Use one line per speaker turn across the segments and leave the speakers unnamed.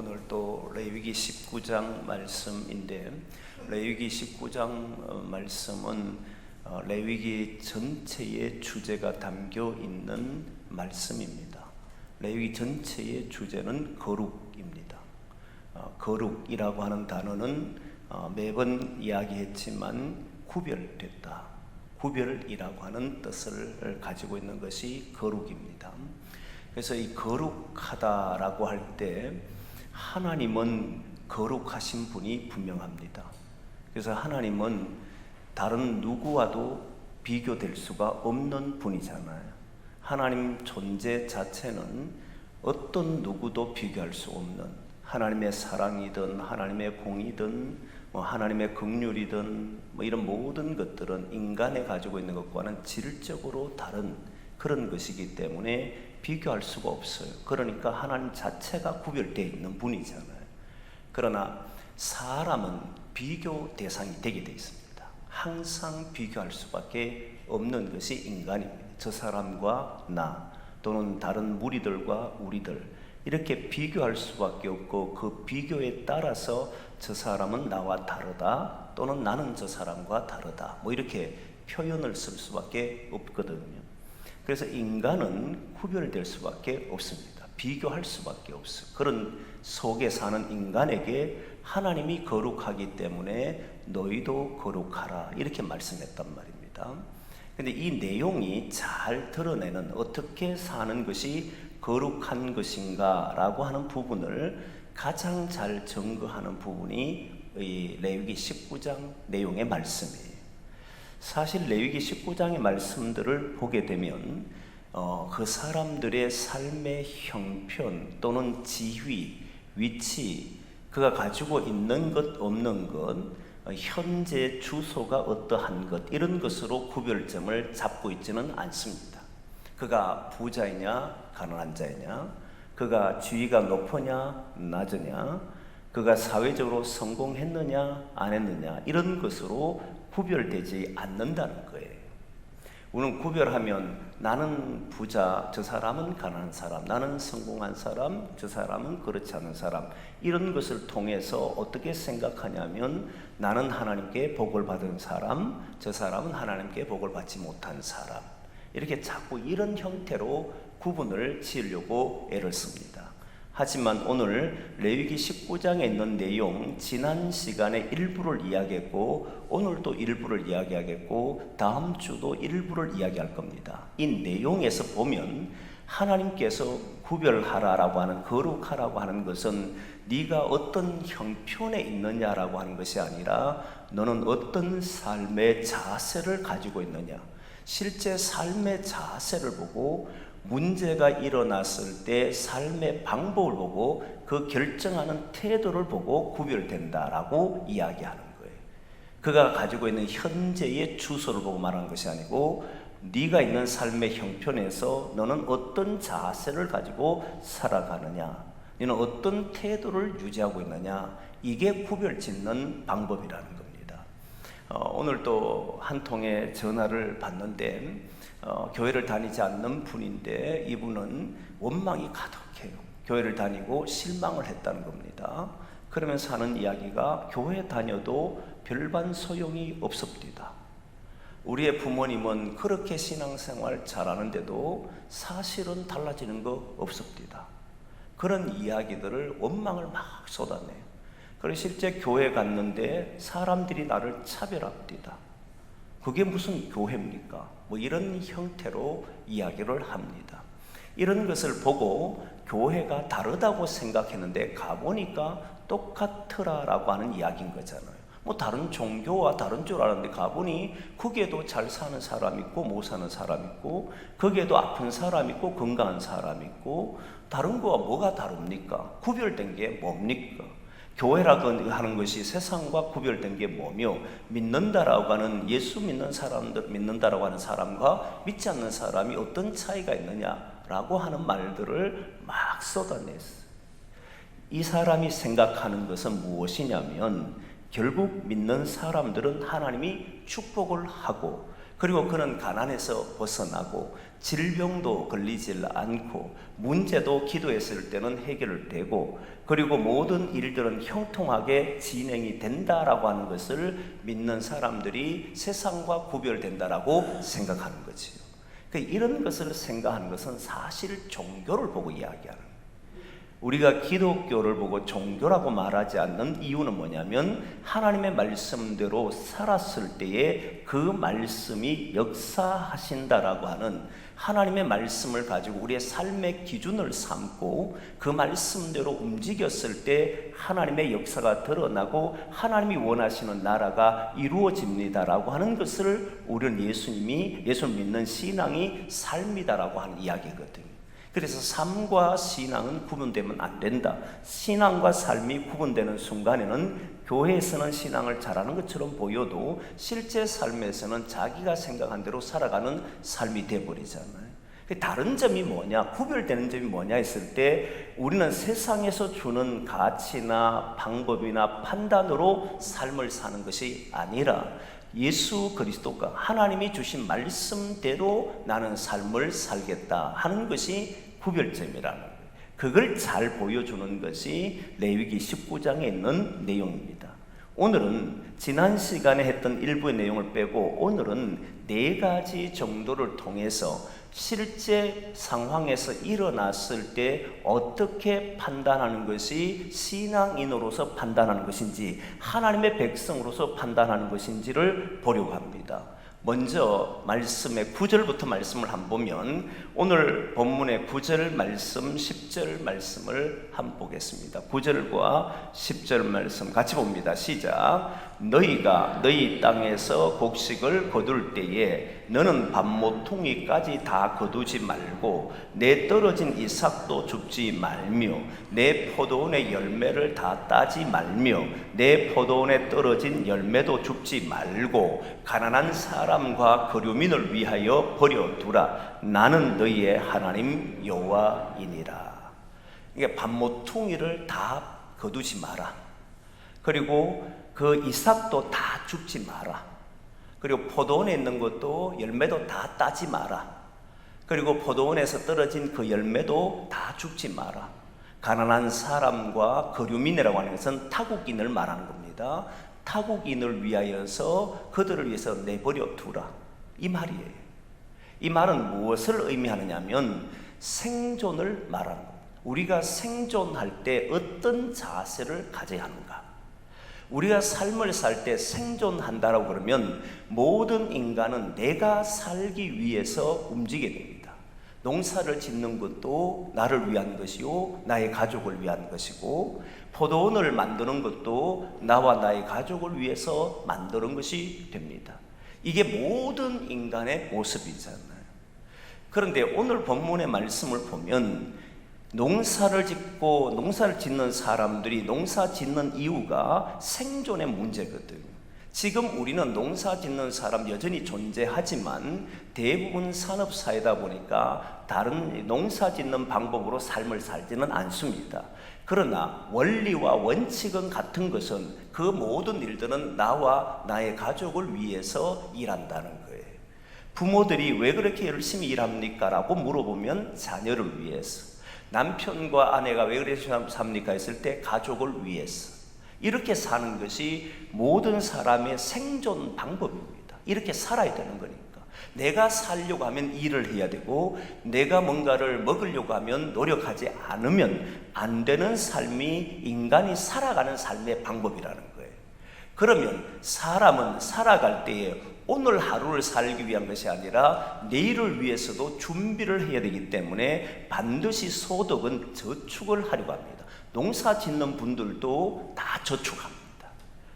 오늘 또 레위기 19장 말씀인데, 레위기 19장 말씀은 레위기 전체의 주제가 담겨 있는 말씀입니다. 레위기 전체의 주제는 거룩입니다. 거룩이라고 하는 단어는 매번 이야기했지만 구별됐다, 구별이라고 하는 뜻을 가지고 있는 것이 거룩입니다. 그래서 이 거룩하다라고 할 때 하나님은 거룩하신 분이 분명합니다. 그래서 하나님은 다른 누구와도 비교될 수가 없는 분이잖아요. 하나님 존재 자체는 어떤 누구도 비교할 수 없는, 하나님의 사랑이든 하나님의 공이든 하나님의 긍휼이든 이런 모든 것들은 인간이 가지고 있는 것과는 질적으로 다른 그런 것이기 때문에 비교할 수가 없어요. 그러니까 하나님 자체가 구별되어 있는 분이잖아요. 그러나 사람은 비교 대상이 되게 되어 있습니다. 항상 비교할 수밖에 없는 것이 인간입니다. 저 사람과 나, 또는 다른 무리들과 우리들, 이렇게 비교할 수밖에 없고, 그 비교에 따라서 저 사람은 나와 다르다, 또는 나는 저 사람과 다르다, 이렇게 표현을 쓸 수밖에 없거든요. 그래서 인간은 구별될 수밖에 없습니다. 비교할 수밖에 없어요. 그런 속에 사는 인간에게 하나님이 거룩하기 때문에 너희도 거룩하라, 이렇게 말씀했단 말입니다. 근데 이 내용이 잘 드러내는, 어떻게 사는 것이 거룩한 것인가 라고 하는 부분을 가장 잘 증거하는 부분이 이 레위기 19장 내용의 말씀이에요. 사실 레위기 19장의 말씀들을 보게 되면 그 사람들의 삶의 형편 또는 지위, 위치, 그가 가지고 있는 것 없는 것, 현재 주소가 어떠한 것, 이런 것으로 구별점을 잡고 있지는 않습니다. 그가 부자이냐 가난한 자이냐, 그가 지위가 높으냐 낮으냐, 그가 사회적으로 성공했느냐 안 했느냐, 이런 것으로 구별되지 않는다는 거예요. 우리는 구별하면 나는 부자, 저 사람은 가난한 사람, 나는 성공한 사람, 저 사람은 그렇지 않은 사람, 이런 것을 통해서 어떻게 생각하냐면 나는 하나님께 복을 받은 사람, 저 사람은 하나님께 복을 받지 못한 사람, 이렇게 자꾸 이런 형태로 구분을 지으려고 애를 씁니다. 하지만 오늘 레위기 19장에 있는 내용, 지난 시간에 일부를 이야기했고 오늘도 일부를 이야기하겠고 다음 주도 일부를 이야기할 겁니다. 이 내용에서 보면 하나님께서 구별하라라고 하는, 거룩하라고 하는 것은 네가 어떤 형편에 있느냐라고 하는 것이 아니라 너는 어떤 삶의 자세를 가지고 있느냐, 실제 삶의 자세를 보고 문제가 일어났을 때 삶의 방법을 보고 그 결정하는 태도를 보고 구별된다라고 이야기하는 거예요. 그가 가지고 있는 현재의 주소를 보고 말하는 것이 아니고 네가 있는 삶의 형편에서 너는 어떤 자세를 가지고 살아가느냐, 너는 어떤 태도를 유지하고 있느냐, 이게 구별 짓는 방법이라는 겁니다. 오늘 또 한 통의 전화를 받는데 교회를 다니지 않는 분인데 이분은 원망이 가득해요. 교회를 다니고 실망을 했다는 겁니다. 그러면서 하는 이야기가 교회 다녀도 별반 소용이 없습니다. 우리의 부모님은 그렇게 신앙생활 잘하는데도 사실은 달라지는 거 없습니다. 그런 이야기들을, 원망을 막 쏟아내요. 그래서 실제 교회 갔는데 사람들이 나를 차별합니다. 그게 무슨 교회입니까? 이런 형태로 이야기를 합니다. 이런 것을 보고 교회가 다르다고 생각했는데 가보니까 똑같더라라고 하는 이야기인 거잖아요. 다른 종교와 다른 줄 알았는데 가보니 거기에도 잘 사는 사람 있고 못 사는 사람 있고, 거기에도 아픈 사람 있고 건강한 사람 있고, 다른 거와 뭐가 다릅니까? 구별된 게 뭡니까? 교회라고 하는 것이 세상과 구별된 게 뭐며, 믿는다라고 하는, 예수 믿는 사람들, 믿는다라고 하는 사람과 믿지 않는 사람이 어떤 차이가 있느냐라고 하는 말들을 막 쏟아냈어요. 이 사람이 생각하는 것은 무엇이냐면 결국 믿는 사람들은 하나님이 축복을 하고 그리고 그는 가난에서 벗어나고 질병도 걸리질 않고 문제도 기도했을 때는 해결되고 그리고 모든 일들은 형통하게 진행이 된다라고 하는 것을 믿는 사람들이 세상과 구별된다라고 생각하는 거지요. 이런 것을 생각하는 것은 사실 종교를 보고 이야기하는 거예요. 우리가 기독교를 보고 종교라고 말하지 않는 이유는 뭐냐면 하나님의 말씀대로 살았을 때에 그 말씀이 역사하신다라고 하는 하나님의 말씀을 가지고 우리의 삶의 기준을 삼고 그 말씀대로 움직였을 때 하나님의 역사가 드러나고 하나님이 원하시는 나라가 이루어집니다라고 하는 것을 우리는 예수를 믿는 신앙이 삶이다라고 하는 이야기거든요. 그래서 삶과 신앙은 구분되면 안 된다. 신앙과 삶이 구분되는 순간에는 교회에서는 신앙을 잘하는 것처럼 보여도 실제 삶에서는 자기가 생각한 대로 살아가는 삶이 되어버리잖아요. 다른 점이 뭐냐, 구별되는 점이 뭐냐 했을 때 우리는 세상에서 주는 가치나 방법이나 판단으로 삶을 사는 것이 아니라 예수 그리스도가 하나님이 주신 말씀대로 나는 삶을 살겠다 하는 것이 구별점이라는 거예요. 그걸 잘 보여주는 것이 레위기 19장에 있는 내용입니다. 오늘은 지난 시간에 했던 일부의 내용을 빼고 오늘은 4가지 정도를 통해서 실제 상황에서 일어났을 때 어떻게 판단하는 것이 신앙인으로서 판단하는 것인지 하나님의 백성으로서 판단하는 것인지를 보려고 합니다. 먼저 말씀의 9절부터 말씀을 한번 보면 오늘 본문의 9절 말씀, 10절 말씀을 한번 보겠습니다. 9절과 10절 말씀 같이 봅니다. 시작. 너희가 너희 땅에서 곡식을 거둘 때에 너는 밭모퉁이까지 다 거두지 말고 내 떨어진 이삭도 줍지 말며 내 포도원의 열매를 다 따지 말며 내 포도원에 떨어진 열매도 줍지 말고 가난한 사람과 거류민을 위하여 버려두라. 나는 너희의 하나님 여호와이니라. 이게 밭모퉁이를 다 거두지 마라. 그리고 그 이삭도 다 줍지 마라. 그리고 포도원에 있는 것도 열매도 다 따지 마라. 그리고 포도원에서 떨어진 그 열매도 다 줍지 마라. 가난한 사람과 거류민이라고 하는 것은 타국인을 말하는 겁니다. 타국인을 위하여서 그들을 위해서 내버려 두라. 이 말이에요. 이 말은 무엇을 의미하느냐면 생존을 말하는 겁니다. 우리가 생존할 때 어떤 자세를 가져야 하는가? 우리가 삶을 살 때 생존한다라고 그러면 모든 인간은 내가 살기 위해서 움직이게 됩니다. 농사를 짓는 것도 나를 위한 것이요 나의 가족을 위한 것이고 포도원을 만드는 것도 나와 나의 가족을 위해서 만드는 것이 됩니다. 이게 모든 인간의 모습이잖아요. 그런데 오늘 본문의 말씀을 보면 농사를 짓는 사람들이 농사 짓는 이유가 생존의 문제거든요. 지금 우리는 농사 짓는 사람 여전히 존재하지만 대부분 산업사회다 보니까 다른 농사 짓는 방법으로 삶을 살지는 않습니다. 그러나 원리와 원칙은 같은 것은 그 모든 일들은 나와 나의 가족을 위해서 일한다는 거예요. 부모들이 왜 그렇게 열심히 일합니까? 라고 물어보면 자녀를 위해서. 남편과 아내가 왜 그렇게 삽니까? 했을 때 가족을 위해서. 이렇게 사는 것이 모든 사람의 생존 방법입니다. 이렇게 살아야 되는 거니까. 내가 살려고 하면 일을 해야 되고 내가 뭔가를 먹으려고 하면 노력하지 않으면 안 되는 삶이 인간이 살아가는 삶의 방법이라는 거예요. 그러면 사람은 살아갈 때에 오늘 하루를 살기 위한 것이 아니라 내일을 위해서도 준비를 해야 되기 때문에 반드시 소득은 저축을 하려고 합니다. 농사 짓는 분들도 다 저축합니다.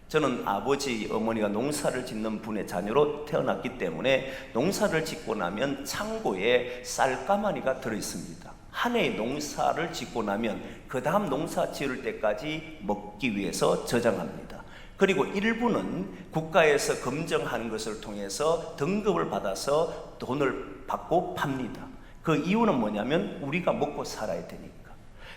저는 아버지, 어머니가 농사를 짓는 분의 자녀로 태어났기 때문에 농사를 짓고 나면 창고에 쌀가마니가 들어있습니다. 한 해의 농사를 짓고 나면 그 다음 농사 지을 때까지 먹기 위해서 저장합니다. 그리고 일부는 국가에서 검증하는 것을 통해서 등급을 받아서 돈을 받고 팝니다. 그 이유는 뭐냐면 우리가 먹고 살아야 되니까.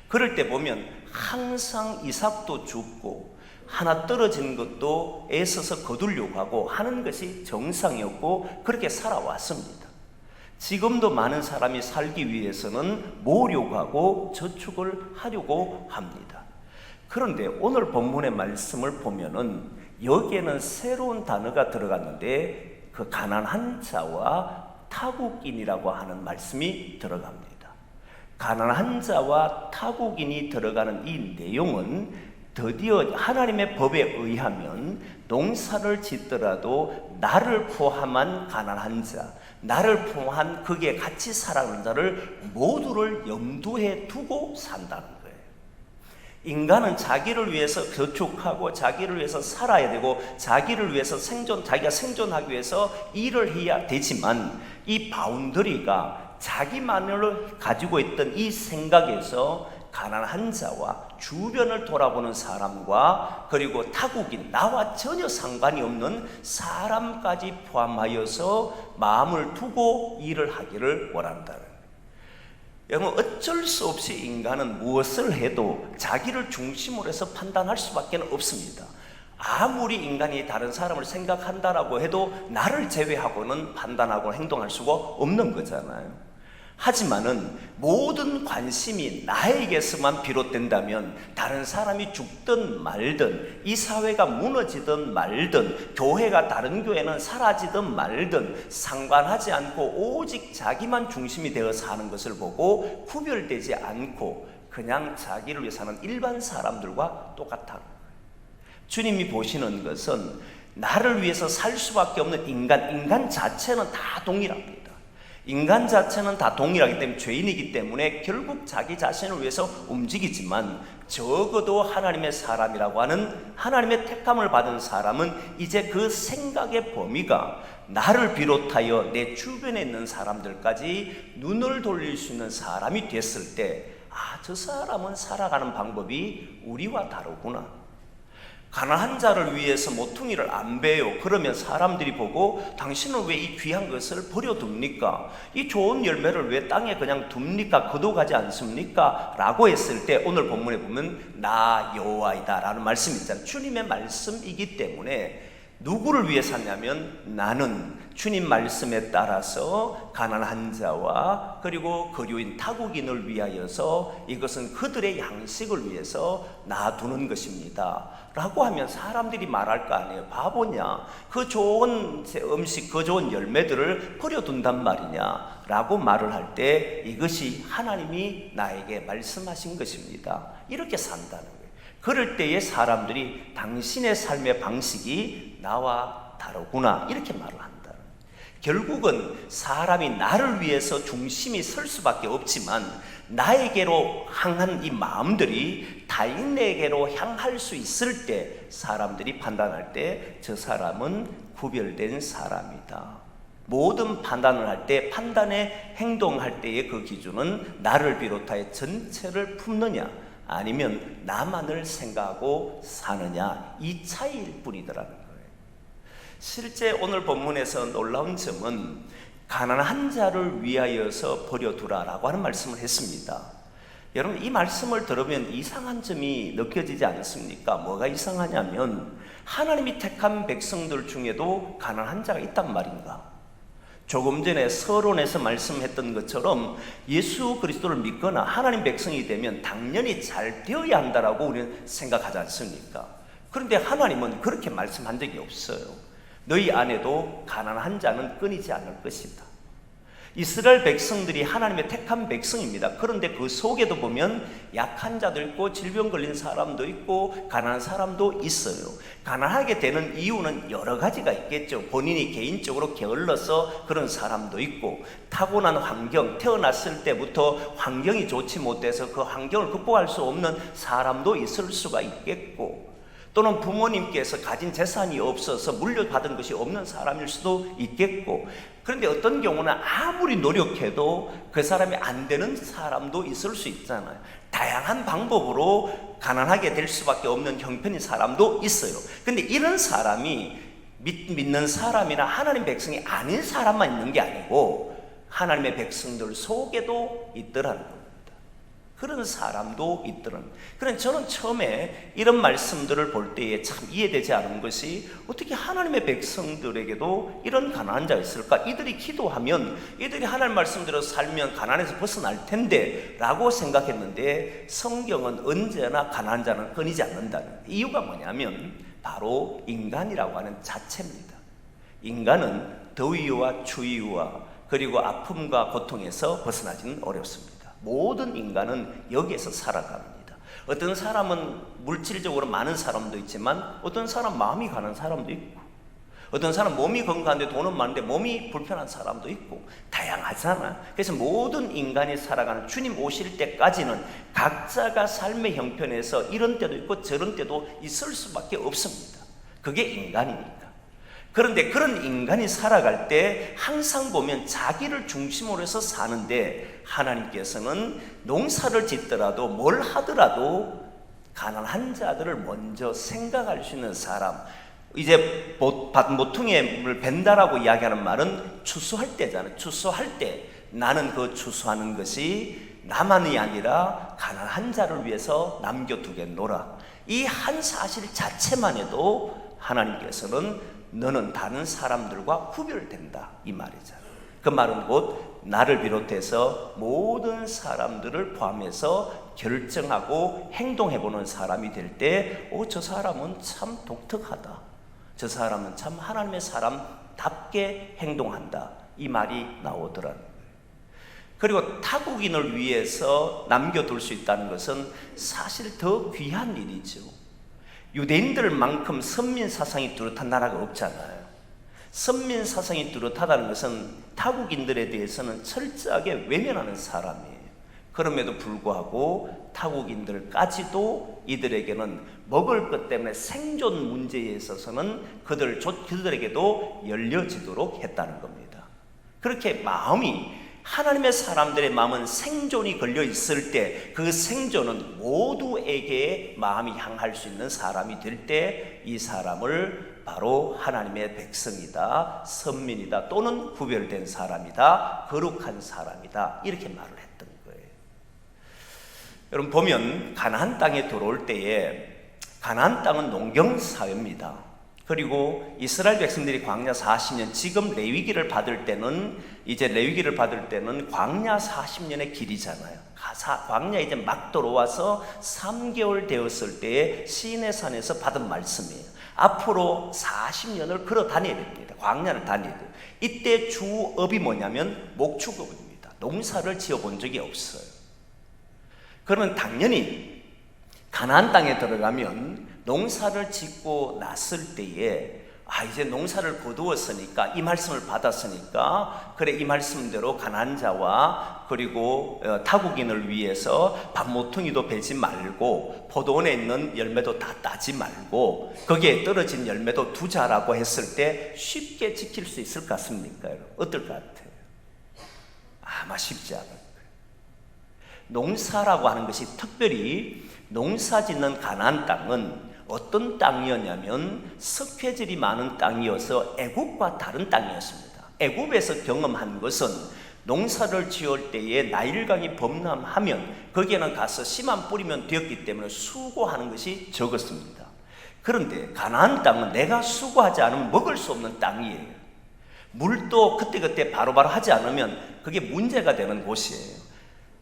그럴 때 보면 항상 이삭도 죽고 하나 떨어진 것도 애써서 거두려고 하고 하는 것이 정상이었고 그렇게 살아왔습니다. 지금도 많은 사람이 살기 위해서는 모으려고 하고 저축을 하려고 합니다. 그런데 오늘 본문의 말씀을 보면은 여기에는 새로운 단어가 들어갔는데 그 가난한 자와 타국인이라고 하는 말씀이 들어갑니다. 가난한 자와 타국인이 들어가는 이 내용은 드디어 하나님의 법에 의하면 농사를 짓더라도 나를 포함한 가난한 자, 나를 포함한 거기에 같이 살아가는 자를 모두를 염두에 두고 산다는 거예요. 인간은 자기를 위해서 저축하고 자기를 위해서 살아야 되고 자기를 위해서 자기가 생존하기 위해서 일을 해야 되지만 이 바운더리가 자기만을 가지고 있던 이 생각에서 가난한 자와 주변을 돌아보는 사람과 그리고 타국인, 나와 전혀 상관이 없는 사람까지 포함하여서 마음을 두고 일을 하기를 원한다는 거예요. 여러분, 어쩔 수 없이 인간은 무엇을 해도 자기를 중심으로 해서 판단할 수밖에 없습니다. 아무리 인간이 다른 사람을 생각한다라고 해도 나를 제외하고는 판단하고 행동할 수가 없는 거잖아요. 하지만은 모든 관심이 나에게서만 비롯된다면 다른 사람이 죽든 말든 이 사회가 무너지든 말든 교회가 다른 교회는 사라지든 말든 상관하지 않고 오직 자기만 중심이 되어 사는 것을 보고 구별되지 않고 그냥 자기를 위해 사는 일반 사람들과 똑같다는 거예요. 주님이 보시는 것은 나를 위해서 살 수밖에 없는 인간 자체는 다 동일합니다. 인간 자체는 다 동일하기 때문에 죄인이기 때문에 결국 자기 자신을 위해서 움직이지만 적어도 하나님의 사람이라고 하는 하나님의 택함을 받은 사람은 이제 그 생각의 범위가 나를 비롯하여 내 주변에 있는 사람들까지 눈을 돌릴 수 있는 사람이 됐을 때 저 사람은 살아가는 방법이 우리와 다르구나. 가난한 자를 위해서 모퉁이를 안 베요. 그러면 사람들이 보고 당신은 왜 이 귀한 것을 버려둡니까? 이 좋은 열매를 왜 땅에 그냥 둡니까? 거둬가지 않습니까? 라고 했을 때 오늘 본문에 보면 나 여호와이다 라는 말씀이 있잖아요. 주님의 말씀이기 때문에 누구를 위해 샀냐면 나는 주님 말씀에 따라서 가난한 자와 그리고 거류인 타국인을 위하여서 이것은 그들의 양식을 위해서 놔두는 것입니다 라고 하면 사람들이 말할 거 아니에요. 바보냐? 그 좋은 음식, 그 좋은 열매들을 버려둔단 말이냐? 라고 말을 할 때 이것이 하나님이 나에게 말씀하신 것입니다. 이렇게 산다는 거예요. 그럴 때에 사람들이 당신의 삶의 방식이 나와 다르구나 이렇게 말을 한다. 결국은 사람이 나를 위해서 중심이 설 수밖에 없지만 나에게로 향한 이 마음들이 타인에게로 향할 수 있을 때 사람들이 판단할 때 저 사람은 구별된 사람이다. 모든 판단을 할 때 판단에 행동할 때의 그 기준은 나를 비롯하여 전체를 품느냐 아니면 나만을 생각하고 사느냐 이 차이일 뿐이더라는 거예요. 실제 오늘 본문에서 놀라운 점은 가난한 자를 위하여서 버려두라라고 하는 말씀을 했습니다. 여러분 이 말씀을 들으면 이상한 점이 느껴지지 않습니까? 뭐가 이상하냐면 하나님이 택한 백성들 중에도 가난한 자가 있단 말인가? 조금 전에 서론에서 말씀했던 것처럼 예수 그리스도를 믿거나 하나님 백성이 되면 당연히 잘 되어야 한다라고 우리는 생각하지 않습니까? 그런데 하나님은 그렇게 말씀한 적이 없어요. 너희 안에도 가난한 자는 끊이지 않을 것이다. 이스라엘 백성들이 하나님의 택한 백성입니다. 그런데 그 속에도 보면 약한 자도 있고 질병 걸린 사람도 있고 가난한 사람도 있어요. 가난하게 되는 이유는 여러 가지가 있겠죠. 본인이 개인적으로 게을러서 그런 사람도 있고 타고난 환경, 태어났을 때부터 환경이 좋지 못해서 그 환경을 극복할 수 없는 사람도 있을 수가 있겠고 또는 부모님께서 가진 재산이 없어서 물려받은 것이 없는 사람일 수도 있겠고 그런데 어떤 경우는 아무리 노력해도 그 사람이 안 되는 사람도 있을 수 있잖아요. 다양한 방법으로 가난하게 될 수밖에 없는 형편인 사람도 있어요. 그런데 이런 사람이 믿는 사람이나 하나님 백성이 아닌 사람만 있는 게 아니고 하나님의 백성들 속에도 있더라는 겁니다. 그런 사람도 있더는. 그런 저는 처음에 이런 말씀들을 볼 때에 참 이해되지 않은 것이 어떻게 하나님의 백성들에게도 이런 가난한 자가 있을까? 이들이 기도하면 이들이 하나님 말씀대로 살면 가난에서 벗어날 텐데 라고 생각했는데 성경은 언제나 가난한 자는 끊이지 않는다는 이유가 뭐냐면 바로 인간이라고 하는 자체입니다. 인간은 더위와 추위와 그리고 아픔과 고통에서 벗어나지는 어렵습니다. 모든 인간은 여기에서 살아갑니다. 어떤 사람은 물질적으로 많은 사람도 있지만 어떤 사람 마음이 가는 사람도 있고 어떤 사람 몸이 건강한데 돈은 많은데 몸이 불편한 사람도 있고 다양하잖아. 그래서 모든 인간이 살아가는 주님 오실 때까지는 각자가 삶의 형편에서 이런 때도 있고 저런 때도 있을 수밖에 없습니다. 그게 인간이니까. 그런데 그런 인간이 살아갈 때 항상 보면 자기를 중심으로 해서 사는데 하나님께서는 농사를 짓더라도 뭘 하더라도 가난한 자들을 먼저 생각할 수 있는 사람, 이제 모퉁이에 물 벤다라고 이야기하는 말은 추수할 때잖아요. 추수할 때 나는 그 추수하는 것이 나만이 아니라 가난한 자를 위해서 남겨두겠노라. 이 한 사실 자체만 해도 하나님께서는 너는 다른 사람들과 구별된다 이 말이잖아요. 그 말은 곧 나를 비롯해서 모든 사람들을 포함해서 결정하고 행동해보는 사람이 될 때 저 사람은 참 독특하다, 저 사람은 참 하나님의 사람답게 행동한다 이 말이 나오더라는 거예요. 그리고 타국인을 위해서 남겨둘 수 있다는 것은 사실 더 귀한 일이죠. 유대인들만큼 선민사상이 뚜렷한 나라가 없잖아요. 선민사상이 뚜렷하다는 것은 타국인들에 대해서는 철저하게 외면하는 사람이에요. 그럼에도 불구하고 타국인들까지도 이들에게는 먹을 것 때문에 생존 문제에 있어서는 그들에게도 열려지도록 했다는 겁니다. 그렇게 마음이, 하나님의 사람들의 마음은 생존이 걸려 있을 때 그 생존은 모두에게 마음이 향할 수 있는 사람이 될 때 이 사람을 바로 하나님의 백성이다, 선민이다, 또는 구별된 사람이다, 거룩한 사람이다 이렇게 말을 했던 거예요. 여러분 보면 가나안 땅에 들어올 때에 가나안 땅은 농경사회입니다. 그리고 이스라엘 백성들이 광야 40년, 지금 레위기를 받을 때는 광야 40년의 길이잖아요. 광야 이제 막 들어와서 3개월 되었을 때에 시내산에서 받은 말씀이에요. 앞으로 40년을 걸어 다녀야 됩니다. 광야를 다녀야 돼요. 이때 주업이 뭐냐면 목축업입니다. 농사를 지어본 적이 없어요. 그러면 당연히 가나안 땅에 들어가면 농사를 짓고 났을 때에 이제 농사를 거두었으니까, 이 말씀을 받았으니까 그래 이 말씀대로 가난한 자와 그리고 타국인을 위해서 밭모퉁이도 베지 말고 포도원에 있는 열매도 다 따지 말고 거기에 떨어진 열매도 두자라고 했을 때 쉽게 지킬 수 있을 것 같습니까? 어떨 것 같아요? 아마 쉽지 않을 거예요. 농사라고 하는 것이, 특별히 농사 짓는 가나안 땅은 어떤 땅이었냐면 석회질이 많은 땅이어서 애굽과 다른 땅이었습니다. 애굽에서 경험한 것은 농사를 지을 때에 나일강이 범람하면 거기에는 가서 씨만 뿌리면 되었기 때문에 수고하는 것이 적었습니다. 그런데 가나안 땅은 내가 수고하지 않으면 먹을 수 없는 땅이에요. 물도 그때그때 바로바로 하지 않으면 그게 문제가 되는 곳이에요.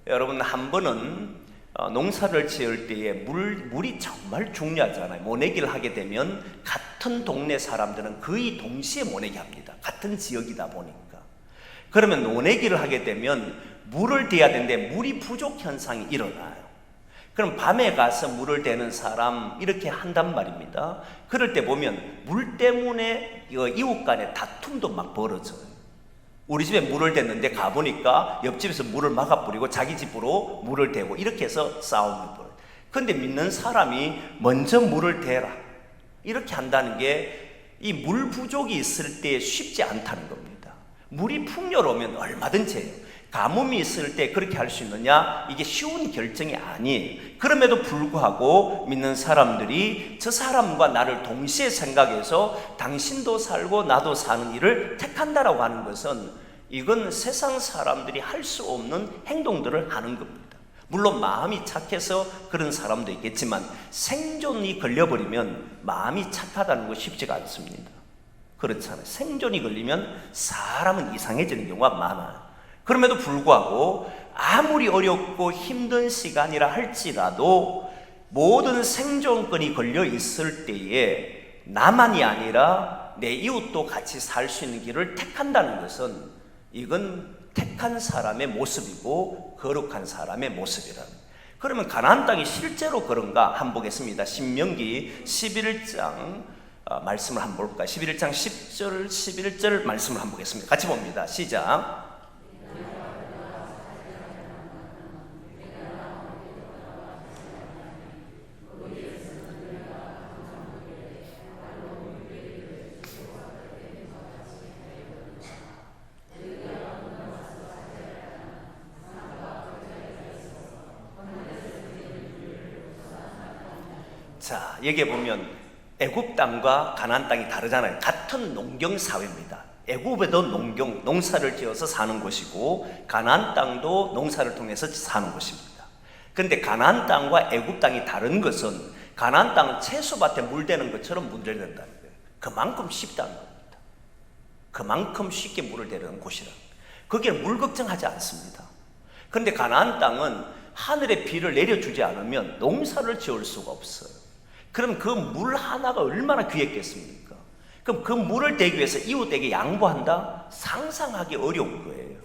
여러분 한 번은 농사를 지을 때에 물이 정말 중요하잖아요. 모내기를 하게 되면 같은 동네 사람들은 거의 동시에 모내기 합니다. 같은 지역이다 보니까. 그러면 모내기를 하게 되면 물을 대야 되는데 물이 부족 현상이 일어나요. 그럼 밤에 가서 물을 대는 사람 이렇게 한단 말입니다. 그럴 때 보면 물 때문에 이웃 간의 다툼도 막 벌어져요. 우리 집에 물을 댔는데 가보니까 옆집에서 물을 막아 뿌리고 자기 집으로 물을 대고 이렇게 해서 싸움을 벌여요. 그런데 믿는 사람이 먼저 물을 대라 이렇게 한다는 게 이 물 부족이 있을 때 쉽지 않다는 겁니다. 물이 풍요로우면 얼마든지 해요. 가뭄이 있을 때 그렇게 할 수 있느냐? 이게 쉬운 결정이 아니에요. 그럼에도 불구하고 믿는 사람들이 저 사람과 나를 동시에 생각해서 당신도 살고 나도 사는 일을 택한다라고 하는 것은 이건 세상 사람들이 할 수 없는 행동들을 하는 겁니다. 물론 마음이 착해서 그런 사람도 있겠지만 생존이 걸려버리면 마음이 착하다는 거 쉽지가 않습니다. 그렇잖아요. 생존이 걸리면 사람은 이상해지는 경우가 많아요. 그럼에도 불구하고 아무리 어렵고 힘든 시간이라 할지라도 모든 생존권이 걸려 있을 때에 나만이 아니라 내 이웃도 같이 살 수 있는 길을 택한다는 것은 이건 택한 사람의 모습이고 거룩한 사람의 모습이라는. 그러면 가나안 땅이 실제로 그런가 한번 보겠습니다. 신명기 11장 말씀을 한번 볼까요? 11장 10절 11절 말씀을 한번 보겠습니다. 같이 봅니다. 시작. 자, 여기에 보면 애굽 땅과 가나안 땅이 다르잖아요. 같은 농경 사회입니다. 애굽에도 농사를 지어서 사는 곳이고 가나안 땅도 농사를 통해서 사는 곳입니다. 그런데 가나안 땅과 애굽 땅이 다른 것은 가나안 땅은 채소밭에 물대는 것처럼 물을 댄다는 거예요. 그만큼 쉽다는 겁니다. 그만큼 쉽게 물을 대는 곳이라. 거기에 물 걱정하지 않습니다. 그런데 가나안 땅은 하늘의 비를 내려주지 않으면 농사를 지을 수가 없어요. 그럼 그 물 하나가 얼마나 귀했겠습니까? 그럼 그 물을 대기 위해서 이웃에게 양보한다? 상상하기 어려운 거예요.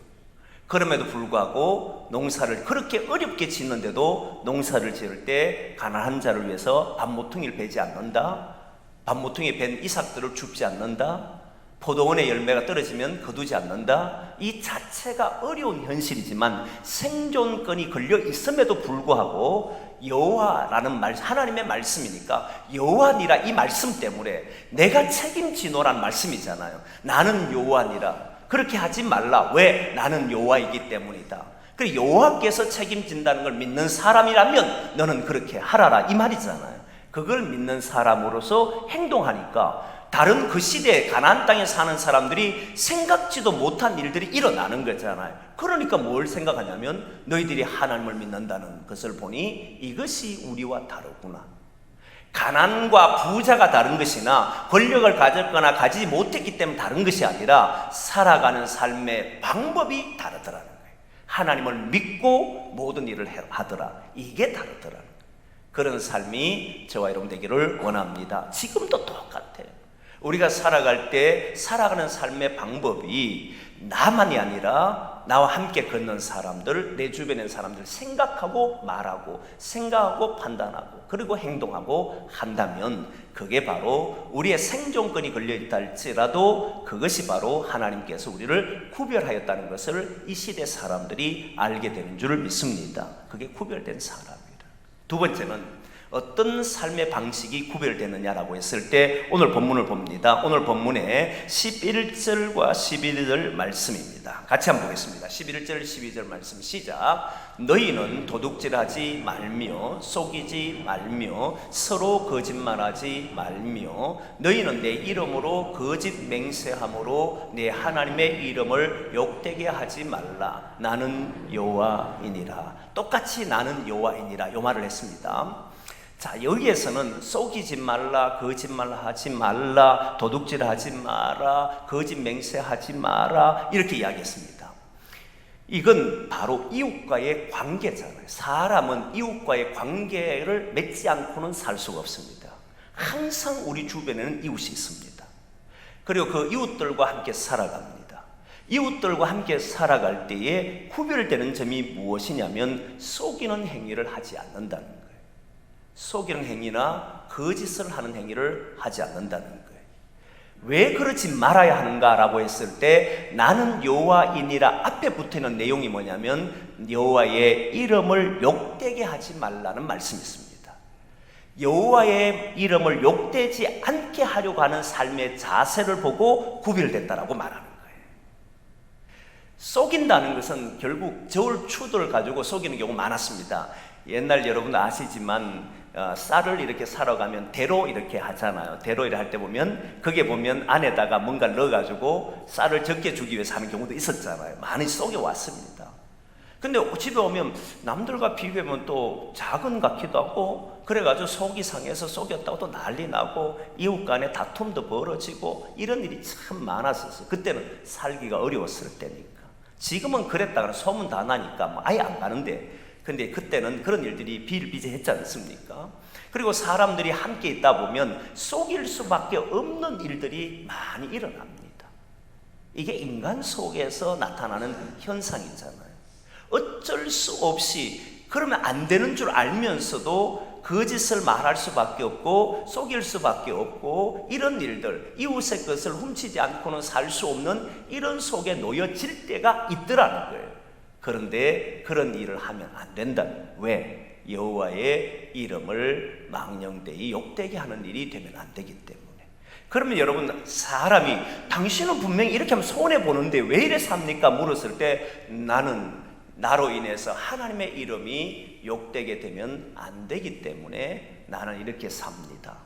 그럼에도 불구하고 농사를 그렇게 어렵게 짓는데도 농사를 지을 때 가난한 자를 위해서 밭모퉁이를 베지 않는다? 밭모퉁이에 벤 이삭들을 줍지 않는다? 포도원의 열매가 떨어지면 거두지 않는다? 이 자체가 어려운 현실이지만 생존권이 걸려 있음에도 불구하고 여호와라는 말, 하나님의 말씀이니까 여호와니라 이 말씀 때문에 내가 책임지노란 말씀이잖아요. 나는 여호와니라. 그렇게 하지 말라. 왜? 나는 여호와이기 때문이다. 그리고 여호와께서 책임진다는 걸 믿는 사람이라면 너는 그렇게 하라라 이 말이잖아요. 그걸 믿는 사람으로서 행동하니까 다른 그 시대에 가나안 땅에 사는 사람들이 생각지도 못한 일들이 일어나는 거잖아요. 그러니까 뭘 생각하냐면 너희들이 하나님을 믿는다는 것을 보니 이것이 우리와 다르구나. 가난과 부자가 다른 것이나 권력을 가졌거나 가지지 못했기 때문에 다른 것이 아니라 살아가는 삶의 방법이 다르더라는 거예요. 하나님을 믿고 모든 일을 하더라. 이게 다르더라는 거예요. 그런 삶이 저와 여러분 되기를 원합니다. 지금도 똑같아요. 우리가 살아갈 때 살아가는 삶의 방법이 나만이 아니라 나와 함께 걷는 사람들, 내 주변에 있는 사람들 생각하고 말하고 생각하고 판단하고 그리고 행동하고 한다면 그게 바로 우리의 생존권이 걸려있다 할지라도 그것이 바로 하나님께서 우리를 구별하였다는 것을 이 시대 사람들이 알게 되는 줄 믿습니다. 그게 구별된 사람입니다. 두 번째는 어떤 삶의 방식이 구별되느냐라고 했을 때 오늘 본문을 봅니다. 오늘 본문에 11절과 12절 말씀입니다. 같이 한번 보겠습니다. 11절 12절 말씀 시작. 너희는 도둑질하지 말며 속이지 말며 서로 거짓말하지 말며 너희는 내 이름으로 거짓 맹세함으로 내 하나님의 이름을 욕되게 하지 말라. 나는 여호와이니라. 똑같이 나는 여호와이니라 요 말을 했습니다. 자, 여기에서는 속이지 말라, 거짓말하지 말라, 도둑질하지 마라, 거짓 맹세하지 마라 이렇게 이야기했습니다. 이건 바로 이웃과의 관계잖아요. 사람은 이웃과의 관계를 맺지 않고는 살 수가 없습니다. 항상 우리 주변에는 이웃이 있습니다. 그리고 그 이웃들과 함께 살아갑니다. 이웃들과 함께 살아갈 때에 구별되는 점이 무엇이냐면 속이는 행위를 하지 않는다는 거예요. 속이는 행위나 거짓을 하는 행위를 하지 않는다는 거예요. 왜 그러지 말아야 하는가라고 했을 때 나는 여호와이니라 앞에 붙어있는 내용이 뭐냐면 여호와의 이름을 욕되게 하지 말라는 말씀이 있습니다. 여호와의 이름을 욕되지 않게 하려고 하는 삶의 자세를 보고 구별됐다라고 말하는 거예요. 속인다는 것은 결국 저울추들을 가지고 속이는 경우가 많았습니다. 옛날 여러분 아시지만 쌀을 이렇게 사러 가면 대로 이렇게 하잖아요. 대로 이렇게 할 때 보면 거기에 보면 안에다가 뭔가를 넣어가지고 쌀을 적게 주기 위해서 하는 경우도 있었잖아요. 많이 속여왔습니다. 근데 집에 오면 남들과 비교하면 또 작은 것 같기도 하고, 그래가지고 속이 상해서 속였다고 또 난리 나고, 이웃 간에 다툼도 벌어지고, 이런 일이 참 많았었어요. 그때는 살기가 어려웠을 때니까. 지금은 그랬다가 소문 다 나니까 뭐 아예 안 가는데, 근데 그때는 그런 일들이 비일비재했지 않습니까? 그리고 사람들이 함께 있다 보면 속일 수밖에 없는 일들이 많이 일어납니다. 이게 인간 속에서 나타나는 현상이잖아요. 어쩔 수 없이, 그러면 안 되는 줄 알면서도 거짓을 말할 수밖에 없고 속일 수밖에 없고, 이런 일들, 이웃의 것을 훔치지 않고는 살 수 없는 이런 속에 놓여질 때가 있더라는 거예요. 그런데 그런 일을 하면 안 된다. 왜? 여호와의 이름을 망령되이 욕되게 하는 일이 되면 안 되기 때문에. 그러면 여러분, 사람이 당신은 분명히 이렇게 하면 손해보는데 왜 이래 삽니까? 물었을 때, 나는 나로 인해서 하나님의 이름이 욕되게 되면 안 되기 때문에 나는 이렇게 삽니다.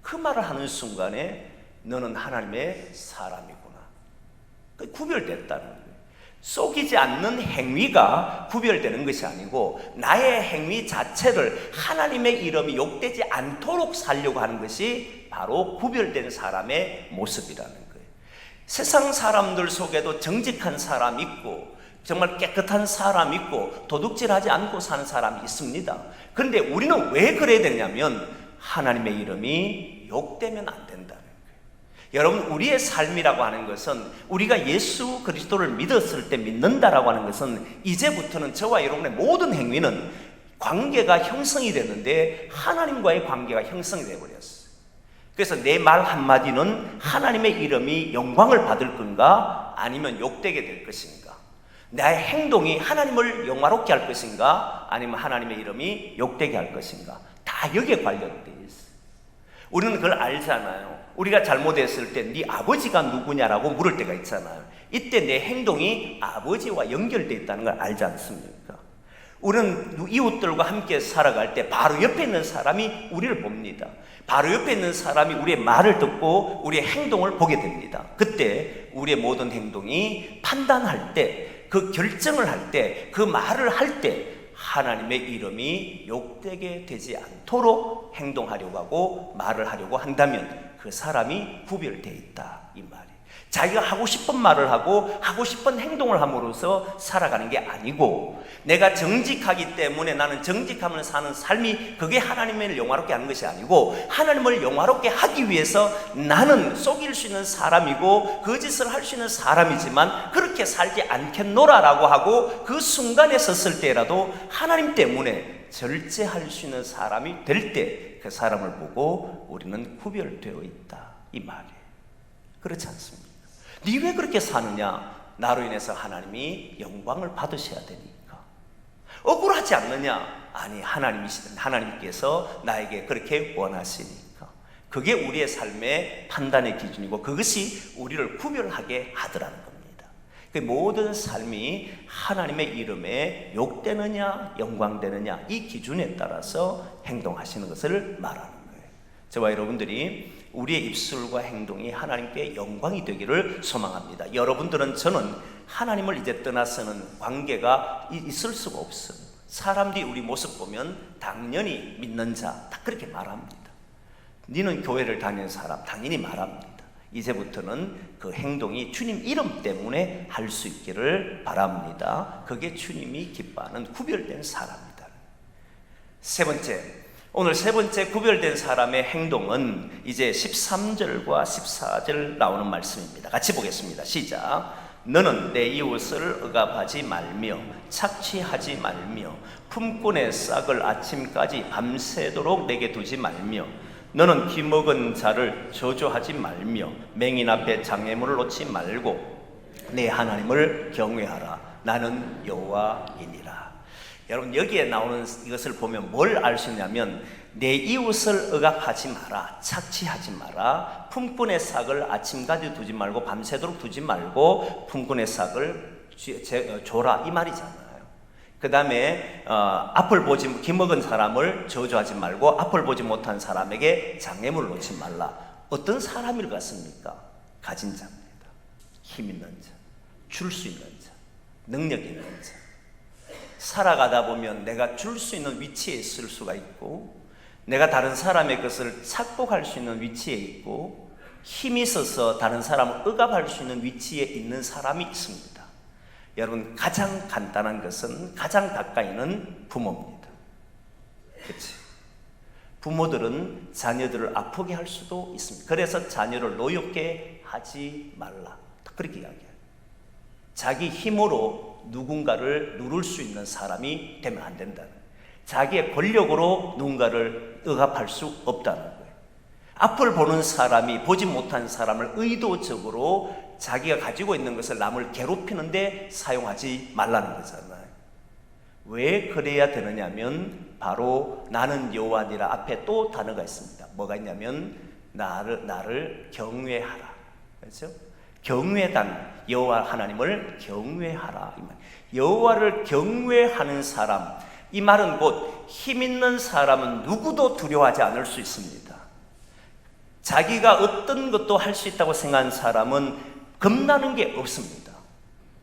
그 말을 하는 순간에 너는 하나님의 사람이구나, 구별됐다는 거예요. 속이지 않는 행위가 구별되는 것이 아니고, 나의 행위 자체를 하나님의 이름이 욕되지 않도록 살려고 하는 것이 바로 구별된 사람의 모습이라는 거예요. 세상 사람들 속에도 정직한 사람 있고, 정말 깨끗한 사람 있고, 도둑질하지 않고 사는 사람이 있습니다. 그런데 우리는 왜 그래야 되냐면, 하나님의 이름이 욕되면 안 된다는 거예요. 여러분, 우리의 삶이라고 하는 것은, 우리가 예수 그리스도를 믿었을 때 믿는다라고 하는 것은, 이제부터는 저와 여러분의 모든 행위는 관계가 형성이 됐는데 하나님과의 관계가 형성이 되어버렸어요. 그래서 내 말 한마디는 하나님의 이름이 영광을 받을 건가, 아니면 욕되게 될 것인가? 나의 행동이 하나님을 영화롭게 할 것인가, 아니면 하나님의 이름이 욕되게 할 것인가? 다 여기에 관련되어 있어요. 우리는 그걸 알잖아요. 우리가 잘못했을 때 네 아버지가 누구냐라고 물을 때가 있잖아요. 이때 내 행동이 아버지와 연결되어 있다는 걸 알지 않습니까? 우리는 이웃들과 함께 살아갈 때 바로 옆에 있는 사람이 우리를 봅니다. 바로 옆에 있는 사람이 우리의 말을 듣고 우리의 행동을 보게 됩니다. 그때 우리의 모든 행동이 판단할 때, 그 결정을 할 때, 그 말을 할 때 하나님의 이름이 욕되게 되지 않도록 행동하려고 하고 말을 하려고 한다면 그 사람이 구별되어 있다, 이 말이에요. 자기가 하고 싶은 말을 하고 하고 싶은 행동을 함으로써 살아가는 게 아니고, 내가 정직하기 때문에 나는 정직함을 사는 삶이, 그게 하나님을 영화롭게 하는 것이 아니고, 하나님을 영화롭게 하기 위해서 나는 속일 수 있는 사람이고 거짓을 할 수 있는 사람이지만 그렇게 살지 않겠노라라고 하고, 그 순간에 섰을 때라도 하나님 때문에 절제할 수 있는 사람이 될 때 그 사람을 보고 우리는 구별되어 있다, 이 말이에요. 그렇지 않습니까? 네 왜 그렇게 사느냐? 나로 인해서 하나님이 영광을 받으셔야 되니까. 억울하지 않느냐? 아니, 하나님께서 나에게 그렇게 원하시니까. 그게 우리의 삶의 판단의 기준이고, 그것이 우리를 구별하게 하더라는 겁니다. 그 모든 삶이 하나님의 이름에 욕되느냐 영광되느냐, 이 기준에 따라서 행동하시는 것을 말하는 거예요. 저와 여러분들이 우리의 입술과 행동이 하나님께 영광이 되기를 소망합니다. 여러분들은, 저는 하나님을 이제 떠나서는 관계가 있을 수가 없어요. 사람들이 우리 모습 보면 당연히 믿는 자, 다 그렇게 말합니다. 너는 교회를 다니는 사람, 당연히 말합니다. 이제부터는 그 행동이 주님 이름 때문에 할 수 있기를 바랍니다. 그게 주님이 기뻐하는 구별된 사람이다. 세 번째, 오늘 세 번째 구별된 사람의 행동은 이제 13절과 14절 나오는 말씀입니다. 같이 보겠습니다. 시작. 너는 내 이웃을 억압하지 말며 착취하지 말며 품꾼의 싹을 아침까지 밤새도록 내게 두지 말며 너는 기먹은 자를 저주하지 말며 맹인 앞에 장애물을 놓지 말고 내 하나님을 경외하라. 나는 여호와이니라. 여러분, 여기에 나오는 이것을 보면 뭘 알 수 있냐면, 내 이웃을 억압하지 마라, 착취하지 마라, 품꾼의 싹을 아침까지 두지 말고 밤새도록 두지 말고 품꾼의 싹을 줘라, 이 말이잖아요. 그 다음에 앞을 보지, 기먹은 사람을 저주하지 말고 앞을 보지 못한 사람에게 장애물을 놓지 말라. 어떤 사람일 것 같습니까? 가진 자입니다. 힘 있는 자, 줄 수 있는 자, 능력 있는 자. 살아가다 보면 내가 줄 수 있는 위치에 있을 수가 있고, 내가 다른 사람의 것을 착복할 수 있는 위치에 있고, 힘이 있어서 다른 사람을 억압할 수 있는 위치에 있는 사람이 있습니다. 여러분, 가장 간단한 것은, 가장 가까이는 부모입니다. 그렇지? 부모들은 자녀들을 아프게 할 수도 있습니다. 그래서 자녀를 노엽게 하지 말라, 그렇게 이야기해요. 자기 힘으로 누군가를 누를 수 있는 사람이 되면 안 된다는 거예요. 자기의 권력으로 누군가를 억압할 수 없다는 거예요. 앞을 보는 사람이 보지 못한 사람을 의도적으로 자기가 가지고 있는 것을 남을 괴롭히는데 사용하지 말라는 거잖아요. 왜 그래야 되느냐면, 바로 나는 여호와니라 앞에 또 단어가 있습니다. 뭐가 있냐면 나를 경외하라. 그렇죠? 경외단, 여호와 하나님을 경외하라. 여호와를 경외하는 사람, 이 말은 곧 힘 있는 사람은 누구도 두려워하지 않을 수 있습니다. 자기가 어떤 것도 할 수 있다고 생각하는 사람은 겁나는 게 없습니다.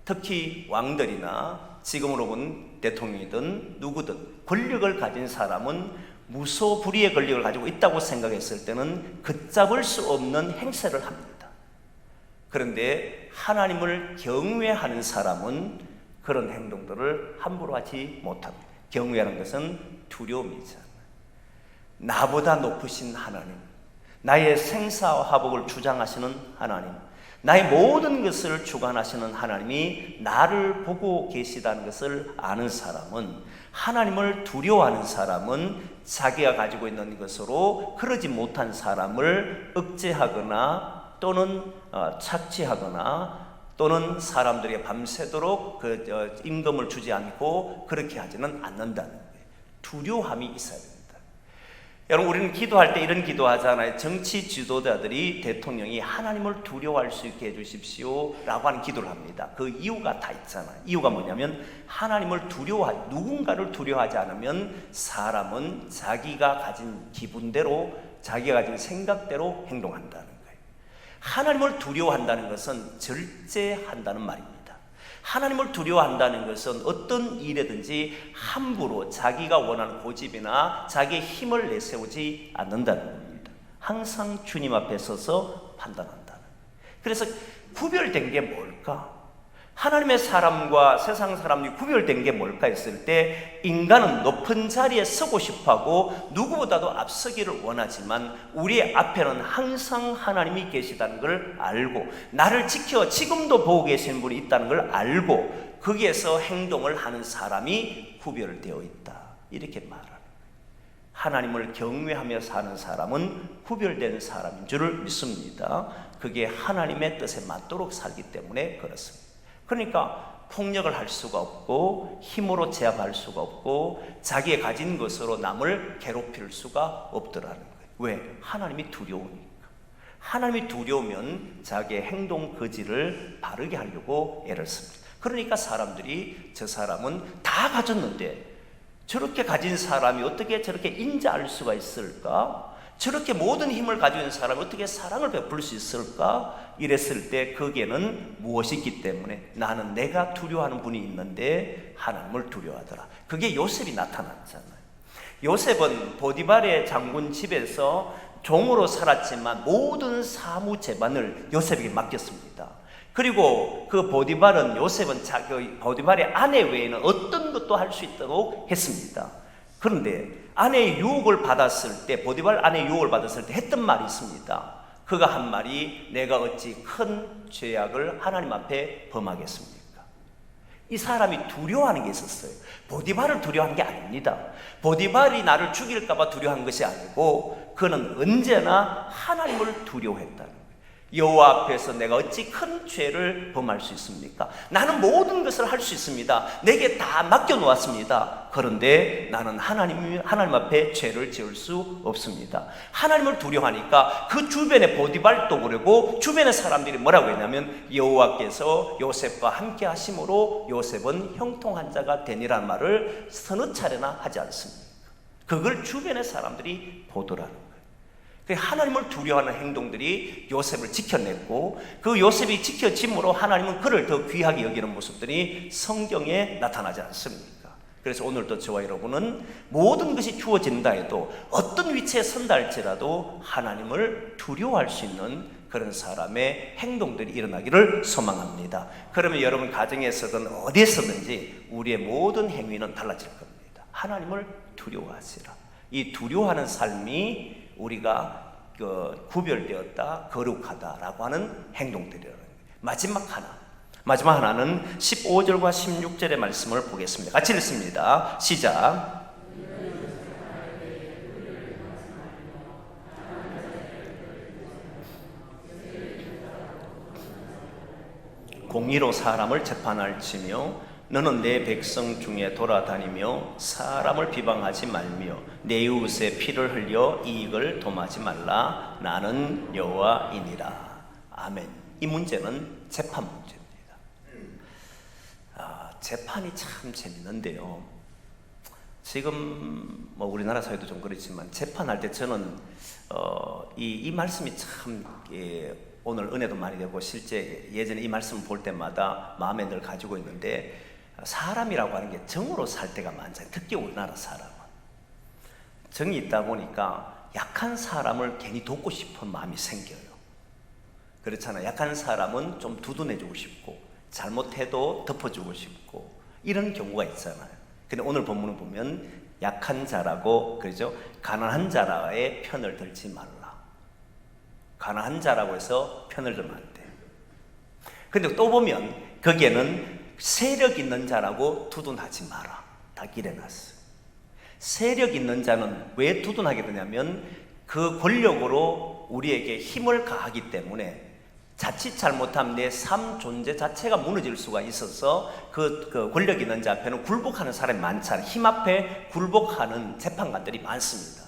특히 왕들이나 지금으로 본 대통령이든 누구든 권력을 가진 사람은 무소불위의 권력을 가지고 있다고 생각했을 때는 걷잡을 수 없는 행세를 합니다. 그런데 하나님을 경외하는 사람은 그런 행동들을 함부로 하지 못합니다. 경외하는 것은 두려움이잖아요. 나보다 높으신 하나님, 나의 생사화복을 주장하시는 하나님, 나의 모든 것을 주관하시는 하나님이 나를 보고 계시다는 것을 아는 사람은, 하나님을 두려워하는 사람은 자기가 가지고 있는 것으로 그러지 못한 사람을 억제하거나 또는 착취하거나 또는 사람들에게 밤새도록 임금을 주지 않고 그렇게 하지는 않는다는 거예요. 두려움이 있어야 됩니다. 여러분, 우리는 기도할 때 이런 기도하잖아요. 정치 지도자들이 대통령이 하나님을 두려워할 수 있게 해주십시오 라고 하는 기도를 합니다. 그 이유가 다 있잖아요. 이유가 뭐냐면, 하나님을 누군가를 두려워하지 않으면 사람은 자기가 가진 기분대로, 자기가 가진 생각대로 행동한다는 거예요. 하나님을 두려워한다는 것은 절제한다는 말입니다. 하나님을 두려워한다는 것은 어떤 일에든지 함부로 자기가 원하는 고집이나 자기의 힘을 내세우지 않는다는 겁니다. 항상 주님 앞에 서서 판단한다는. 그래서 구별된 게 뭘까? 하나님의 사람과 세상 사람이 구별된 게 뭘까 했을 때, 인간은 높은 자리에 서고 싶어하고 누구보다도 앞서기를 원하지만 우리의 앞에는 항상 하나님이 계시다는 걸 알고, 나를 지켜 지금도 보고 계시는 분이 있다는 걸 알고 거기에서 행동을 하는 사람이 구별되어 있다, 이렇게 말하는 거예요. 하나님을 경외하며 사는 사람은 구별된 사람인 줄을 믿습니다. 그게 하나님의 뜻에 맞도록 살기 때문에 그렇습니다. 그러니까 폭력을 할 수가 없고, 힘으로 제압할 수가 없고, 자기의 가진 것으로 남을 괴롭힐 수가 없더라는 거예요. 왜? 하나님이 두려우니까. 하나님이 두려우면 자기의 행동 거지를 바르게 하려고 애를 씁니다. 그러니까 사람들이, 저 사람은 다 가졌는데 저렇게 가진 사람이 어떻게 저렇게 인자할 수가 있을까? 저렇게 모든 힘을 가지고 있는 사람이 어떻게 사랑을 베풀 수 있을까? 이랬을 때 거기에는 무엇이 있기 때문에, 나는 내가 두려워하는 분이 있는데 하나님을 두려워하더라. 그게 요셉이 나타났잖아요. 요셉은 보디발의 장군 집에서 종으로 살았지만 모든 사무 재반을 요셉에게 맡겼습니다. 그리고 그 보디발은, 요셉은 보디발의 아내 외에는 어떤 것도 할 수 있다고 했습니다. 그런데 아내의 유혹을 받았을 때, 보디발 아내의 유혹을 받았을 때 했던 말이 있습니다. 그가 한 말이, 내가 어찌 큰 죄악을 하나님 앞에 범하겠습니까? 이 사람이 두려워하는 게 있었어요. 보디발을 두려워한 게 아닙니다. 보디발이 나를 죽일까 봐 두려워한 것이 아니고, 그는 언제나 하나님을 두려워했다는 거예요. 여호와 앞에서 내가 어찌 큰 죄를 범할 수 있습니까? 나는 모든 것을 할 수 있습니다. 내게 다 맡겨놓았습니다. 그런데 나는 하나님 앞에 죄를 지을 수 없습니다. 하나님을 두려워하니까 그 주변의 보디발도 그러고 주변의 사람들이 뭐라고 했냐면, 여호와께서 요셉과 함께 하심으로 요셉은 형통한 자가 되니라는 말을 서너 차례나 하지 않습니까? 그걸 주변의 사람들이 보더라는 거예요. 하나님을 두려워하는 행동들이 요셉을 지켜냈고, 그 요셉이 지켜짐으로 하나님은 그를 더 귀하게 여기는 모습들이 성경에 나타나지 않습니까? 그래서 오늘도 저와 여러분은 모든 것이 주어진다 해도 어떤 위치에 선다 할지라도 하나님을 두려워할 수 있는 그런 사람의 행동들이 일어나기를 소망합니다. 그러면 여러분 가정에서든 어디에서든지 우리의 모든 행위는 달라질 겁니다. 하나님을 두려워하시라. 이 두려워하는 삶이 우리가 구별되었다, 거룩하다라고 하는 행동들이라는 거예요. 마지막 하나는 15절과 16절의 말씀을 보겠습니다. 같이 읽습니다. 시작. 공의로 사람을 재판할지며 너는 내 백성 중에 돌아다니며 사람을 비방하지 말며 내 이웃의 피를 흘려 이익을 도마지 말라. 나는 여호와이니라. 아멘. 이 문제는 재판 문제입니다. 재판이 참 재밌는데요. 지금 뭐 우리나라 사회도 좀 그렇지만 재판할 때 저는 이 말씀이 참 오늘 은혜도 많이 되고 실제 예전에 이 말씀을 볼 때마다 마음에 늘 가지고 있는데, 사람이라고 하는 게 정으로 살 때가 많잖아요. 특히 우리나라 사람은 정이 있다 보니까 약한 사람을 괜히 돕고 싶은 마음이 생겨요. 그렇잖아요. 약한 사람은 좀 두둔해주고 싶고 잘못해도 덮어주고 싶고 이런 경우가 있잖아요. 근데 오늘 본문을 보면 약한 자라고 그러죠. 가난한 자라의 편을 들지 말라. 가난한 자라고 해서 편을 들면 안 돼요. 근데 또 보면 거기에는 세력 있는 자라고 두둔하지 마라. 다 길해놨어요. 세력 있는 자는 왜 두둔하게 되냐면 그 권력으로 우리에게 힘을 가하기 때문에 자칫 잘못하면 내 삶 존재 자체가 무너질 수가 있어서 그 권력 있는 자 앞에는 굴복하는 사람이 많잖아요. 힘 앞에 굴복하는 재판관들이 많습니다.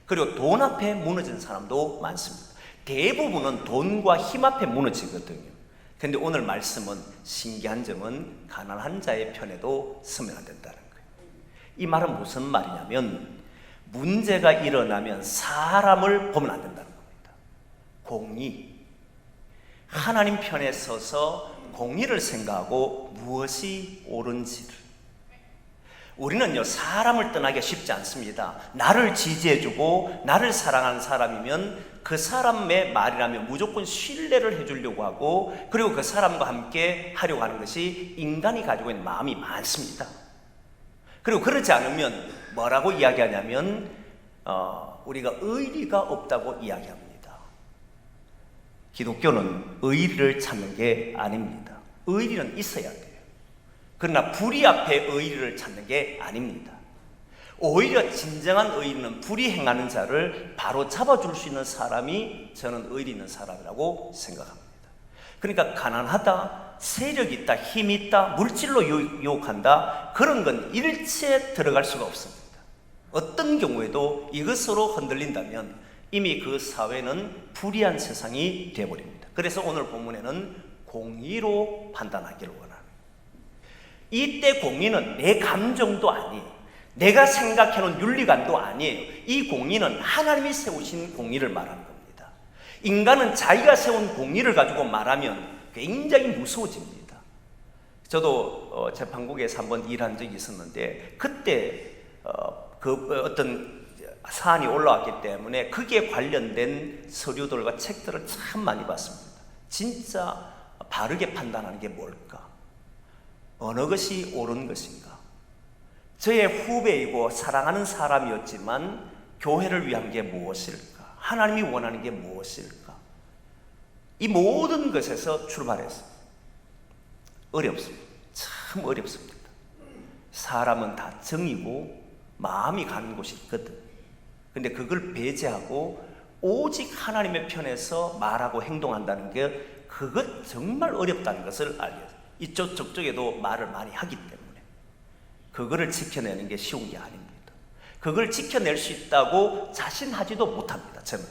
그리고 돈 앞에 무너진 사람도 많습니다. 대부분은 돈과 힘 앞에 무너지거든요. 그런데 오늘 말씀은 신기한 점은 가난한 자의 편에도 서면 안 된다는 거예요. 이 말은 무슨 말이냐면 문제가 일어나면 사람을 보면 안 된다는 겁니다. 공의, 하나님 편에 서서 공의를 생각하고 무엇이 옳은지를. 우리는요, 사람을 떠나기가 쉽지 않습니다. 나를 지지해주고 나를 사랑하는 사람이면 그 사람의 말이라면 무조건 신뢰를 해주려고 하고, 그리고 그 사람과 함께 하려고 하는 것이 인간이 가지고 있는 마음이 많습니다. 그리고 그렇지 않으면 뭐라고 이야기하냐면 우리가 의리가 없다고 이야기합니다. 기독교는 의리를 찾는 게 아닙니다. 의리는 있어야 돼요. 그러나 불의 앞에 의리를 찾는 게 아닙니다. 오히려 진정한 의리는 불의 행하는 자를 바로 잡아줄 수 있는 사람이 저는 의리 있는 사람이라고 생각합니다. 그러니까 가난하다, 세력 있다, 힘 있다, 물질로 유혹한다, 그런 건 일체 들어갈 수가 없습니다. 어떤 경우에도 이것으로 흔들린다면 이미 그 사회는 불의한 세상이 되어버립니다. 그래서 오늘 본문에는 공의로 판단하기를 원합니다. 이때 공의는 내 감정도 아니에요. 내가 생각해놓은 윤리관도 아니에요. 이 공의는 하나님이 세우신 공의를 말하는 겁니다. 인간은 자기가 세운 공의를 가지고 말하면 굉장히 무서워집니다. 저도 재판국에서 한번 일한 적이 있었는데 그때 어떤 사안이 올라왔기 때문에 거기에 관련된 서류들과 책들을 참 많이 봤습니다. 진짜 바르게 판단하는 게 뭘까? 어느 것이 옳은 것인가? 저의 후배이고 사랑하는 사람이었지만 교회를 위한 게 무엇일까? 하나님이 원하는 게 무엇일까? 이 모든 것에서 출발해서 어렵습니다. 참 어렵습니다. 사람은 다 정이고 마음이 가는 곳이 있거든. 근데 그걸 배제하고 오직 하나님의 편에서 말하고 행동한다는 게 그것 정말 어렵다는 것을 알려요. 이쪽 저쪽에도 말을 많이 하기 때문에 그거를 지켜내는 게 쉬운 게 아닙니다. 그걸 지켜낼 수 있다고 자신하지도 못합니다. 저는.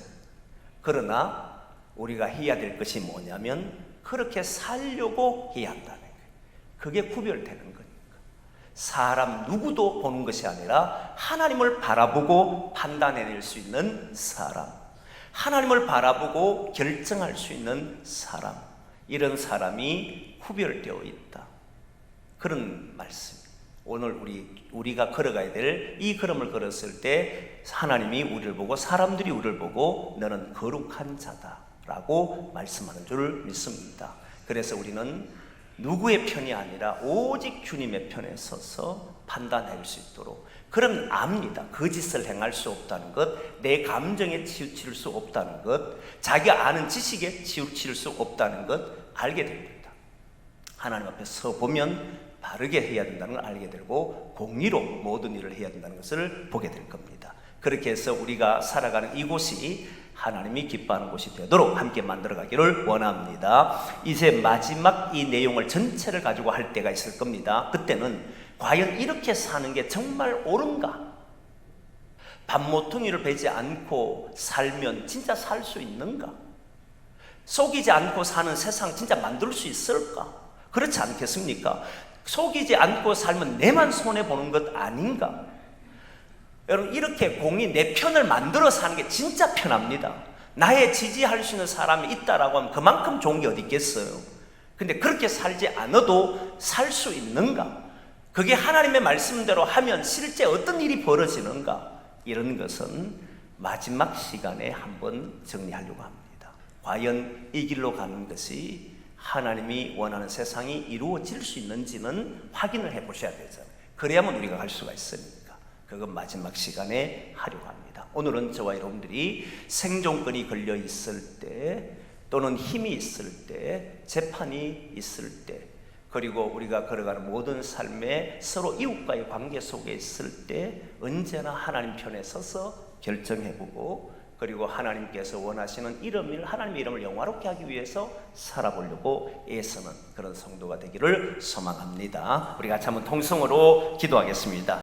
그러나 우리가 해야 될 것이 뭐냐면 그렇게 살려고 해야 한다는 거예요. 그게 구별되는 거니까. 사람 누구도 보는 것이 아니라 하나님을 바라보고 판단해낼 수 있는 사람, 하나님을 바라보고 결정할 수 있는 사람, 이런 사람이 구별되어 있다. 그런 말씀. 오늘 우리가 걸어가야 될 이 걸음을 걸었을 때 하나님이 우리를 보고 사람들이 우리를 보고 너는 거룩한 자다라고 말씀하는 줄 믿습니다. 그래서 우리는 누구의 편이 아니라 오직 주님의 편에 서서 판단할 수 있도록, 그럼 압니다. 거짓을 행할 수 없다는 것, 내 감정에 치우칠 수 없다는 것, 자기가 아는 지식에 치우칠 수 없다는 것 알게 됩니다. 하나님 앞에 서 보면 바르게 해야 된다는 걸 알게 되고 공의로 모든 일을 해야 된다는 것을 보게 될 겁니다. 그렇게 해서 우리가 살아가는 이곳이 하나님이 기뻐하는 곳이 되도록 함께 만들어가기를 원합니다. 이제 마지막 이 내용을 전체를 가지고 할 때가 있을 겁니다. 그때는 과연 이렇게 사는 게 정말 옳은가? 밥모퉁이를 베지 않고 살면 진짜 살 수 있는가? 속이지 않고 사는 세상 진짜 만들 수 있을까? 그렇지 않겠습니까? 속이지 않고 살면 내만 손해보는 것 아닌가? 여러분, 이렇게 공이 내 편을 만들어 사는 게 진짜 편합니다. 나의 지지할 수 있는 사람이 있다라고 하면 그만큼 좋은 게 어디 있겠어요? 근데 그렇게 살지 않아도 살 수 있는가? 그게 하나님의 말씀대로 하면 실제 어떤 일이 벌어지는가? 이런 것은 마지막 시간에 한번 정리하려고 합니다. 과연 이 길로 가는 것이 하나님이 원하는 세상이 이루어질 수 있는지는 확인을 해보셔야 되잖아요. 그래야만 우리가 갈 수가 있으니까. 그건 마지막 시간에 하려고 합니다. 오늘은 저와 여러분들이 생존권이 걸려 있을 때, 또는 힘이 있을 때, 재판이 있을 때, 그리고 우리가 걸어가는 모든 삶에 서로 이웃과의 관계 속에 있을 때 언제나 하나님 편에 서서 결정해보고, 그리고 하나님께서 원하시는 하나님의 이름을 영화롭게 하기 위해서 살아보려고 애쓰는 그런 성도가 되기를 소망합니다. 우리 같이 한번 통성으로 기도하겠습니다.